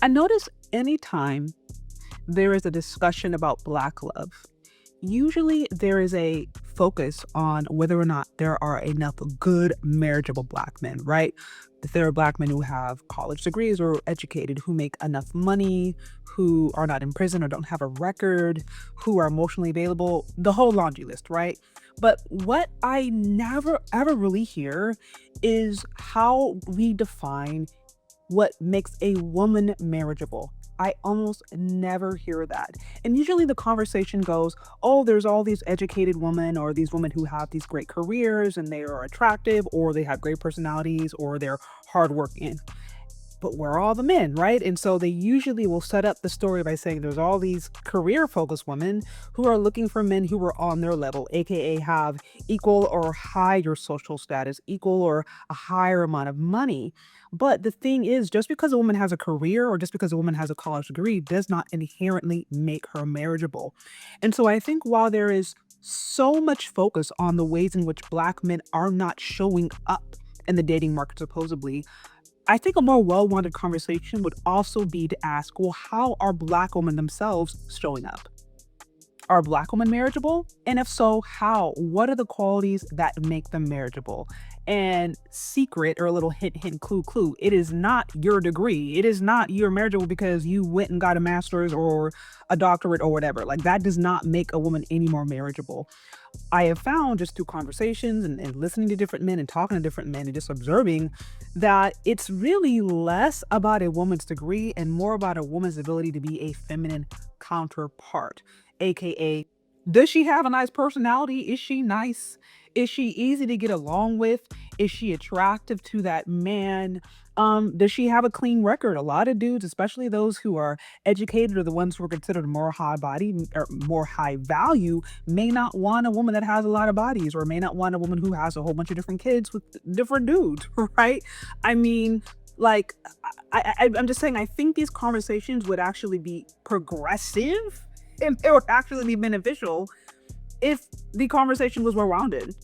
I notice anytime there is a discussion about Black love, usually there is a focus on whether or not there are enough good marriageable Black men, right? If there are Black men who have college degrees or educated, who make enough money, who are not in prison or don't have a record, who are emotionally available, the whole laundry list, right? But what I never ever really hear is how we define what makes a woman marriageable. I almost never hear that. And usually the conversation goes, oh, there's all these educated women or these women who have these great careers and they are attractive or they have great personalities or they're hardworking, but we're all the men, right? And so they usually will set up the story by saying there's all these career focused women who are looking for men who are on their level, aka have equal or higher social status, equal or a higher amount of money. But the thing is, just because a woman has a career or just because a woman has a college degree does not inherently make her marriageable. And so I think while there is so much focus on the ways in which Black men are not showing up in the dating market, supposedly, I think a more well-rounded conversation would also be to ask, well, how are Black women themselves showing up? Are Black women marriageable? And if so, how? What are the qualities that make them marriageable? And secret or a little hint, hint, clue, clue. It is not your degree. It is not you're marriageable because you went and got a master's or a doctorate or whatever. Like that does not make a woman any more marriageable. I have found just through conversations and listening to different men and talking to different men and just observing that it's really less about a woman's degree and more about a woman's ability to be a feminine counterpart, aka does she have a nice personality? Is she nice? Is she easy to get along with? Is she attractive to that man? Does she have a clean record? A lot of dudes, especially those who are educated or the ones who are considered more high body or more high value, may not want a woman that has a lot of bodies or may not want a woman who has a whole bunch of different kids with different dudes, right? I mean, like, I'm just saying, I think these conversations would actually be progressive and it would actually be beneficial if the conversation was well rounded.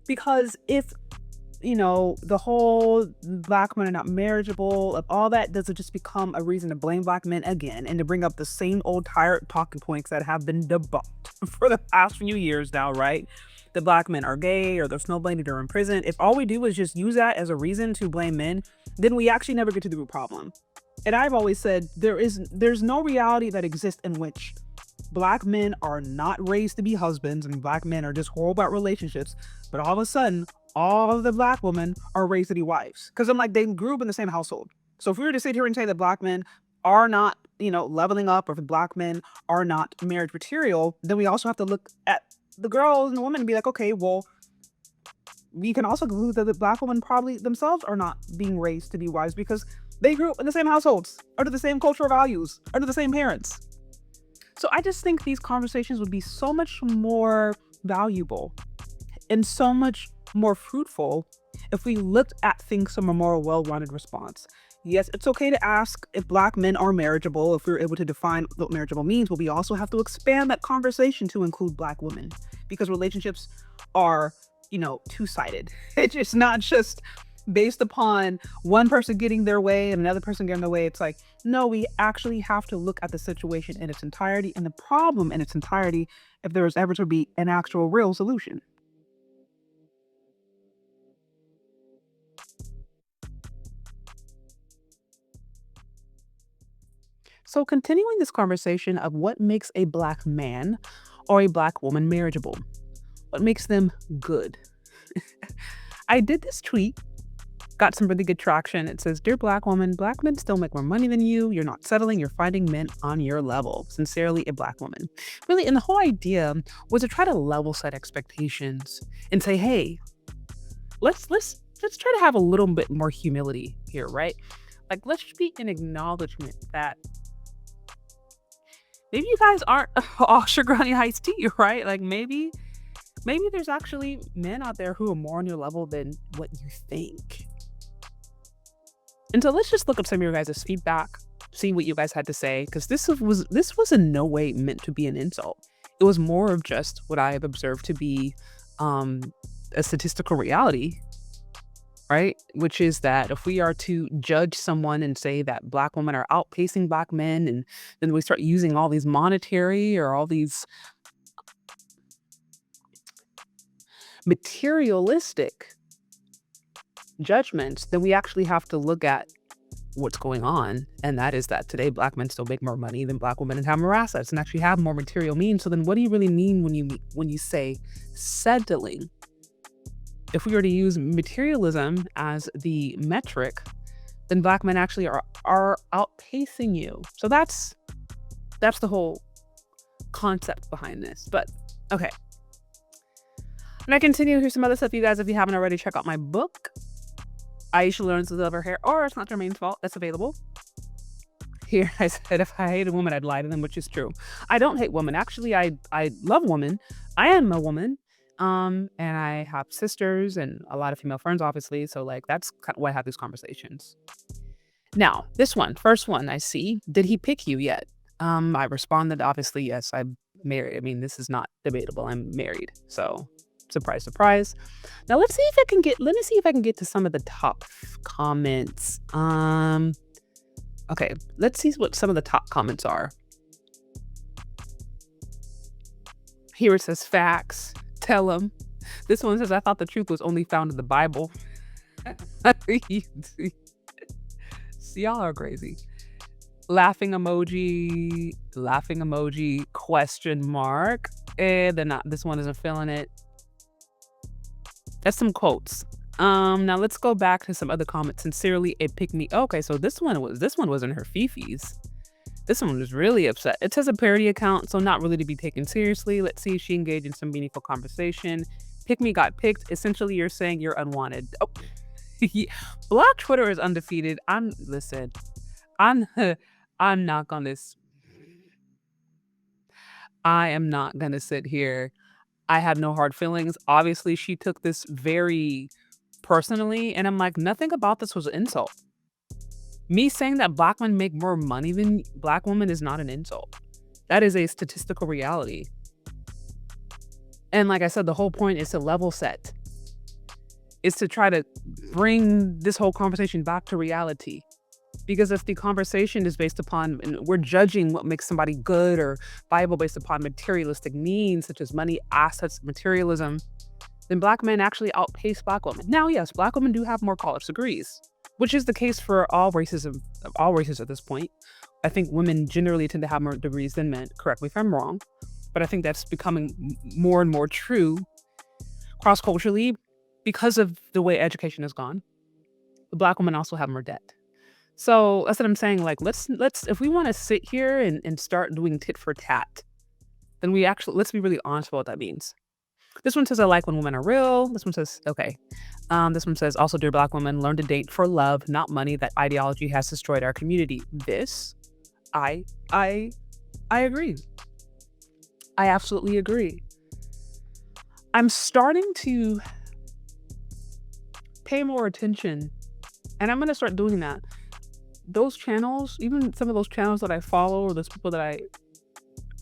Because if the whole Black men are not marriageable, if all that does it just become a reason to blame Black men again and to bring up the same old tired talking points that have been debunked for the past few years now, right? The Black men are gay or there's nobody, they're in prison. If all we do is just use that as a reason to blame men, then we actually never get to the root problem. And I've always said there's no reality that exists in which Black men are not raised to be husbands and Black men are just horrible at relationships, but all of a sudden all of the Black women are raised to be wives, because I'm like, they grew up in the same household. So if we were to sit here and say that Black men are not leveling up, or if Black men are not marriage material, then we also have to look at the girls and the women and be like, okay, well, we can also conclude that the Black women probably themselves are not being raised to be wives because they grew up in the same households, under the same cultural values, under the same parents. So I just think these conversations would be so much more valuable and so much more fruitful if we looked at things from a more well-rounded response. Yes, it's okay to ask if Black men are marriageable, if we're able to define what marriageable means, but we also have to expand that conversation to include Black women, because relationships are, two-sided. It's not just based upon one person getting their way and another person getting their way. It's like, no, we actually have to look at the situation in its entirety and the problem in its entirety if there is ever to be an actual real solution. So continuing this conversation of what makes a Black man or a Black woman marriageable, what makes them good. I did this tweet, got some really good traction. It says, "Dear Black woman, Black men still make more money than you. You're not settling. You're finding men on your level. Sincerely, a Black woman." Really, and the whole idea was to try to level set expectations and say, hey, let's try to have a little bit more humility here, right? Like, let's speak an acknowledgement that maybe you guys aren't all sugar honey iced tea, right? Like maybe there's actually men out there who are more on your level than what you think. And so let's just look up some of your guys' feedback, see what you guys had to say, because this was in no way meant to be an insult. It was more of just what I have observed to be a statistical reality. right? Which is that if we are to judge someone and say that black women are outpacing black men, and then we start using all these monetary or all these materialistic judgments, then we actually have to look at what's going on. And that is that today black men still make more money than black women and have more assets and actually have more material means. So then what do you really mean when you say settling? If we were to use materialism as the metric, then black men actually are outpacing you. So that's the whole concept behind this. But okay. And I continue. Here's some other stuff, you guys. If you haven't already, check out my book, Aisha Learns to Love Her Hair, or It's Not Jermaine's Fault. That's available. Here I said, if I hate a woman, I'd lie to them, which is true. I don't hate women. Actually, I love women. I am a woman. And I have sisters and a lot of female friends, obviously. So like that's kind of why I have these conversations. Now, first one I see. Did he pick you yet? I responded, obviously, yes, I'm married. I mean, this is not debatable. I'm married. So surprise, surprise. Now let me see if I can get to some of the top comments. Okay, let's see what some of the top comments are. Here it says facts. Tell them. This one says, I thought the truth was only found in the Bible. See, y'all are crazy. Laughing emoji, question mark. They're not, this one isn't feeling it. That's some quotes. Now let's go back to some other comments. Sincerely, it picked me. Okay, so this one wasn't her fifis. This one was really upset. It says a parody account, so not really to be taken seriously. Let's see if she engaged in some meaningful conversation. Pick me got picked. Essentially, you're saying you're unwanted. Oh. Black Twitter is undefeated. I'm not gonna. I am not gonna sit here. I have no hard feelings. Obviously, she took this very personally, and I'm like, nothing about this was an insult. Me saying that black men make more money than black women is not an insult. That is a statistical reality. And like I said, the whole point is to level set. Is to try to bring this whole conversation back to reality. Because if the conversation is based upon, and we're judging what makes somebody good or viable based upon materialistic needs, such as money, assets, materialism, then black men actually outpace black women. Now, yes, black women do have more college degrees, which is the case for all races at this point. I think women generally tend to have more degrees than men. Correct me if I'm wrong, but I think that's becoming more and more true cross-culturally because of the way education has gone. The black women also have more debt. So that's what I'm saying. Like, let's if we want to sit here and start doing tit for tat, then let's be really honest about what that means. This one says, I like when women are real. This one says, okay. This one says, also, dear black women, learn to date for love, not money. That ideology has destroyed our community. I agree. I absolutely agree. I'm starting to pay more attention, and I'm going to start doing that. Those channels, even some of those channels that I follow, or those people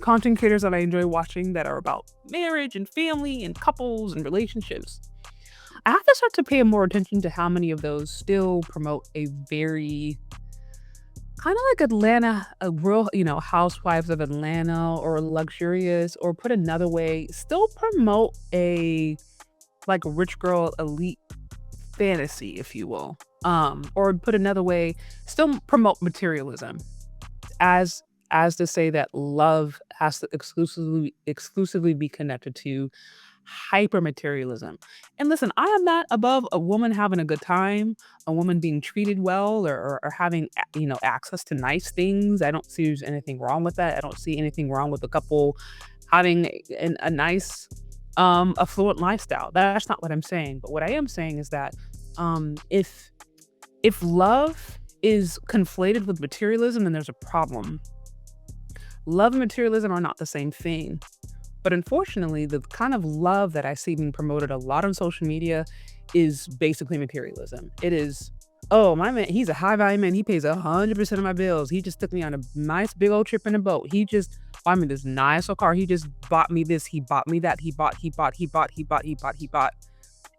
content creators that I enjoy watching that are about marriage and family and couples and relationships, I have to start to pay more attention to how many of those still promote a very kind of like Atlanta, a real, Housewives of Atlanta, or luxurious, or put another way, still promote a like rich girl elite fantasy, if you will. Or put another way, still promote materialism as to say that love has to exclusively be connected to hyper materialism. And listen, I am not above a woman having a good time, a woman being treated well, or having access to nice things. I don't see there's anything wrong with that. I don't see anything wrong with a couple having a nice affluent lifestyle. That's not what I'm saying. But what I am saying is that if love is conflated with materialism, then there's a problem. Love and materialism are not the same thing. But unfortunately, the kind of love that I see being promoted a lot on social media is basically materialism. It is, oh, my man, he's a high value man. He pays 100% of my bills. He just took me on a nice big old trip in a boat. He just bought me this nice old car. He just bought me this. He bought me that. He bought.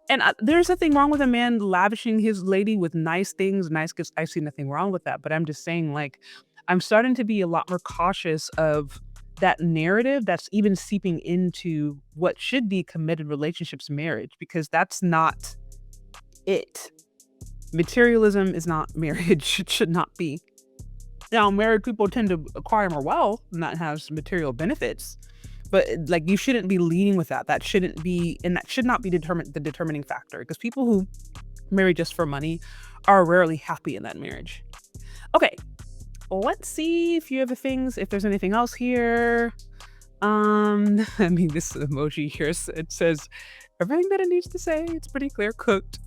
And there's nothing wrong with a man lavishing his lady with nice things, nice gifts. I see nothing wrong with that. But I'm just saying, like, I'm starting to be a lot more cautious of that narrative that's even seeping into what should be committed relationships, marriage, because that's not it. Materialism is not marriage. It should not be. Now, married people tend to acquire more wealth, and that has material benefits. But like, you shouldn't be leading with that. That shouldn't be, and that should not be the determining factor. Because people who marry just for money are rarely happy in that marriage. Okay, let's see if you have if there's anything else here. I mean, this emoji here, it says everything that it needs to say. It's pretty clear, cooked.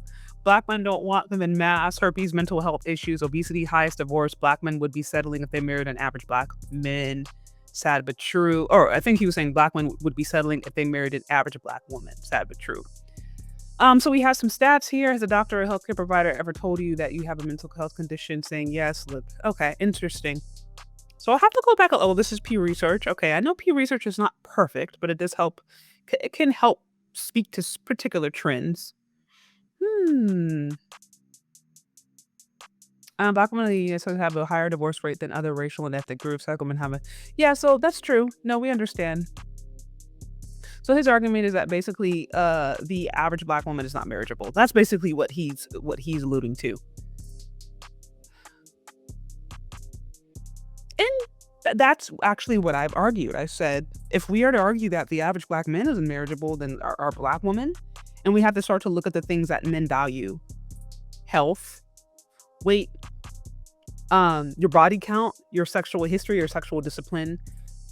Black men don't want them in mass, herpes, mental health issues, obesity, highest divorce. Black men would be settling if they married an average black man. Sad but true. Or I think he was saying black men would be settling if they married an average black woman. Sad but true. So we have some stats here. Has a doctor or healthcare provider ever told you that you have a mental health condition? Saying yes. Look, okay, interesting. So I'll have to go back. Oh, this is Pew Research. Okay, I know Pew Research is not perfect, but it does help. It can help speak to particular trends. Black women in the US have a higher divorce rate than other racial and ethnic groups. Black women have a so that's true. No, we understand. So his argument is that basically the average black woman is not marriageable. That's basically what he's alluding to. And that's actually what I've argued. I said, if we are to argue that the average black man isn't marriageable, then our black woman, and we have to start to look at the things that men value: health, weight, your body count, your sexual history, your sexual discipline.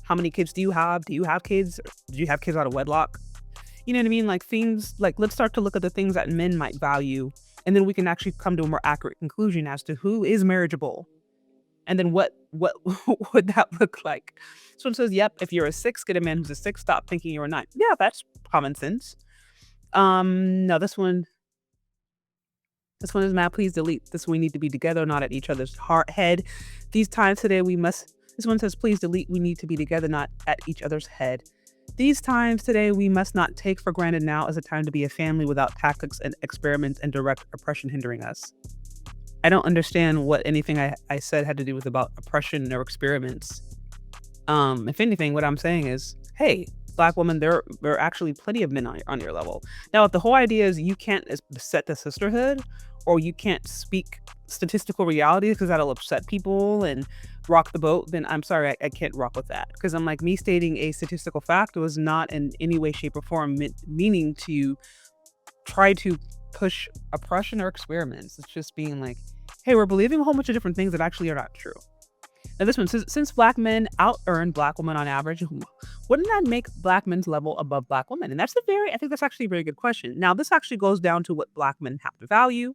How many kids do you have? Do you have kids? Do you have kids out of wedlock? You know what I mean? Like, things like, let's start to look at the things that men might value, and then we can actually come to a more accurate conclusion as to who is marriageable. And then what would that look like? So it says, yep, if you're a 6, get a man who's a 6. Stop thinking you're a 9. Yeah, that's common sense. No, this one is mad. Please delete this. We need to be together, not at each other's head. These times today this one says, please delete. We need to be together, not at each other's head. These times today, we must not take for granted now as a time to be a family without tactics and experiments and direct oppression hindering us. I don't understand what anything I said had to do with about oppression or experiments. If anything, what I'm saying is, hey, black woman, there are actually plenty of men on your level. Now, if the whole idea is you can't set the sisterhood, or you can't speak statistical reality because that'll upset people and rock the boat, then I'm sorry, I can't rock with that. Because I'm like, me stating a statistical fact was not in any way, shape, or form meaning to try to push oppression or experiments. It's just being like, hey, we're believing a whole bunch of different things that actually are not true. Now this one says, since black men out-earn black women on average, wouldn't that make black men's level above black women? And I think that's actually a very good question. Now, this actually goes down to what black men have to value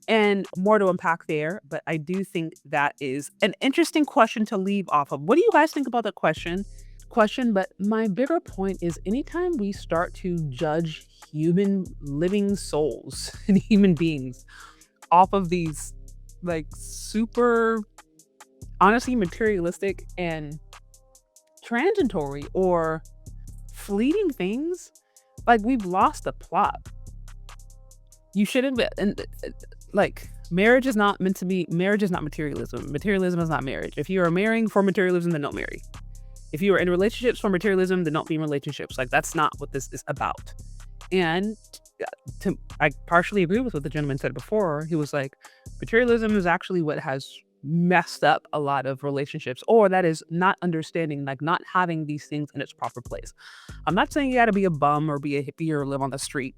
and more to unpack there. But I do think that is an interesting question to leave off of. What do you guys think about that question? But my bigger point is, anytime we start to judge human living souls and human beings off of these like super honestly materialistic and transitory or fleeting things, like, we've lost the plot. You shouldn't be, and like, marriage is not materialism. Materialism is not marriage. If you are marrying for materialism, then don't marry. If you are in relationships for materialism, then don't be in relationships. Like, that's not what this is about. And I partially agree with what the gentleman said before. He was like, materialism is actually what has messed up a lot of relationships, or that is not understanding, like, not having these things in its proper place. I'm not saying you got to be a bum or be a hippie or live on the street,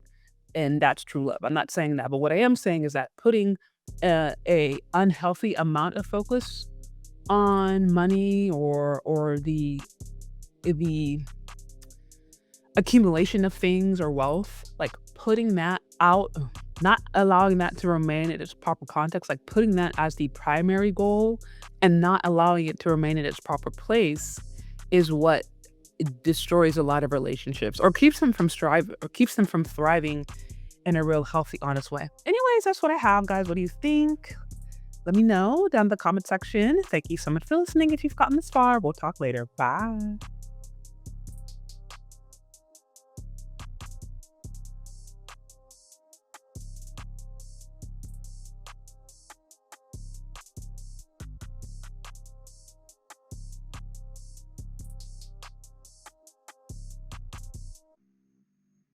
and that's true love. I'm not saying that. But what I am saying is that putting a unhealthy amount of focus on money or the accumulation of things or wealth, like putting that out, not allowing that to remain in its proper context, like putting that as the primary goal and not allowing it to remain in its proper place, is what destroys a lot of relationships or keeps them from thriving in a real healthy, honest way. Anyways, that's what I have, guys. What do you think? Let me know down in the comment section. Thank you so much for listening. If you've gotten this far, we'll talk later. Bye.